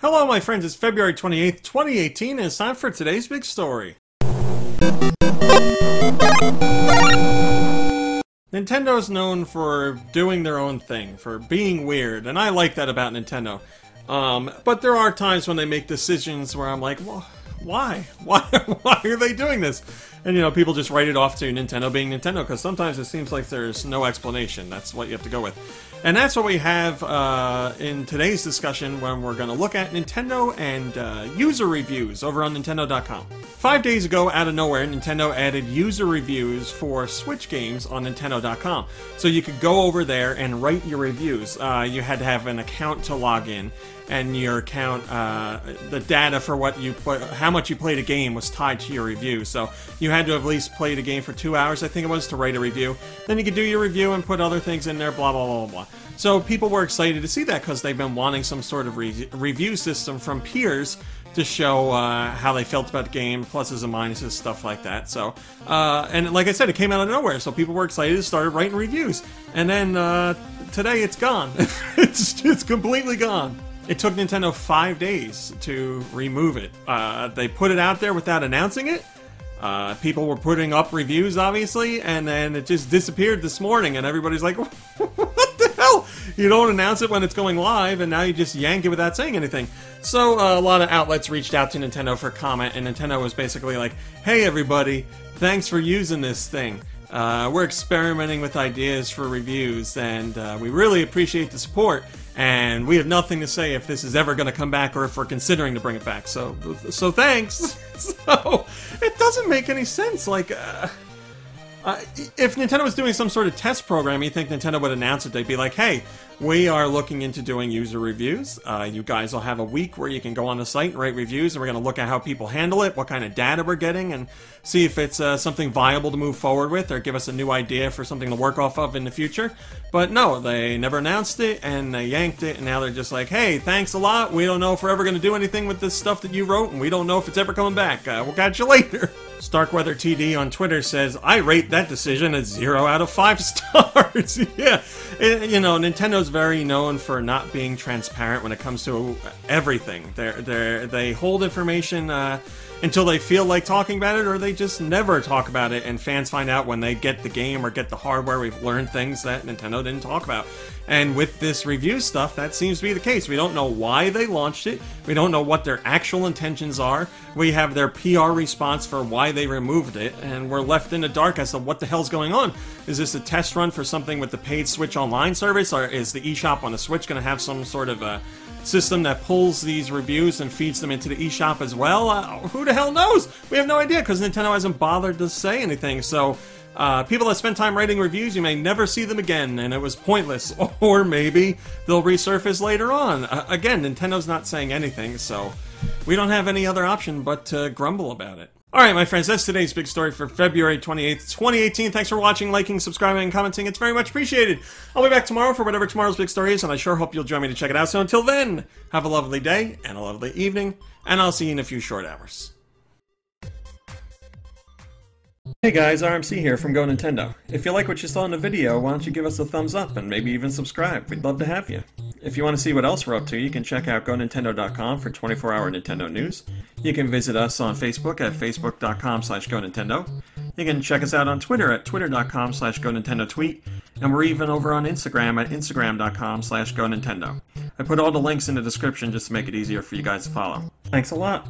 Hello, my friends. It's February 28th, 2018, and it's time for today's big story. Nintendo's known for doing their own thing, for being weird, and I like that about Nintendo. But there are times when they make decisions where I'm like, well, why? Why are they doing this? And, you know, people just write it off to Nintendo being Nintendo, because sometimes it seems like there's no explanation. That's what you have to go with. And that's what we have in today's discussion when we're going to look at Nintendo and user reviews over on Nintendo.com. 5 days ago, out of nowhere, Nintendo added user reviews for Switch games on Nintendo.com. So you could go over there and write your reviews. You had to have an account to log in, and your account, the data for what you play, how much you played a game was tied to your review. So you had to have at least played a game for 2 hours, I think it was, to write a review. Then you could do your review and put other things in there, blah, blah, blah, blah. So people were excited to see that because they've been wanting some sort of review system from peers to show how they felt about the game, pluses and minuses, stuff like that. So, and like I said, it came out of nowhere, so people were excited and started writing reviews. And then today it's gone. It's completely gone. It took Nintendo 5 days to remove it. They put it out there without announcing it. People were putting up reviews, obviously, and then it just disappeared this morning, and everybody's like, what the hell? You don't announce it when it's going live, and now you just yank it without saying anything. So a lot of outlets reached out to Nintendo for comment, and Nintendo was basically like, hey everybody, thanks for using this thing. We're experimenting with ideas for reviews, and we really appreciate the support. And we have nothing to say if this is ever going to come back or if we're considering to bring it back. So thanks. So it doesn't make any sense. Like, if Nintendo was doing some sort of test program, you think Nintendo would announce it. They'd be like, hey, we are looking into doing user reviews. You guys will have a week where you can go on the site and write reviews, and we're going to look at how people handle it, what kind of data we're getting, and see if it's something viable to move forward with, or give us a new idea for something to work off of in the future. But no, they never announced it, and they yanked it, and now they're just like, hey, thanks a lot. We don't know if we're ever going to do anything with this stuff that you wrote, and we don't know if it's ever coming back. We'll catch you later. Starkweather TD on Twitter says, I rate that decision as 0 out of 5 stars. Yeah, you know, Nintendo's very known for not being transparent when it comes to everything. They hold information until they feel like talking about it, or they just never talk about it, and fans find out when they get the game or get the hardware. We've learned things that Nintendo didn't talk about. And with this review stuff, that seems to be the case. We don't know why they launched it. We don't know what their actual intentions are. We have their PR response for why they removed it, and we're left in the dark as to what the hell's going on. Is this a test run for something with the paid Switch Online service, or is the eShop on the Switch going to have some sort of a system that pulls these reviews and feeds them into the eShop as well? Who the hell knows? We have no idea, because Nintendo hasn't bothered to say anything. So people that spend time writing reviews, you may never see them again, and it was pointless. Or maybe they'll resurface later on. Again, Nintendo's not saying anything, so we don't have any other option but to grumble about it. Alright, my friends, that's today's big story for February 28th, 2018. Thanks for watching, liking, subscribing, and commenting. It's very much appreciated. I'll be back tomorrow for whatever tomorrow's big story is, and I sure hope you'll join me to check it out. So until then, have a lovely day and a lovely evening, and I'll see you in a few short hours. Hey guys, RMC here from Go Nintendo. If you like what you saw in the video, why don't you give us a thumbs up and maybe even subscribe? We'd love to have you. If you want to see what else we're up to, you can check out GoNintendo.com for 24-hour Nintendo news. You can visit us on Facebook at Facebook.com/GoNintendo. You can check us out on Twitter at Twitter.com/GoNintendoTweet. And we're even over on Instagram at Instagram.com/GoNintendo. I put all the links in the description just to make it easier for you guys to follow. Thanks a lot.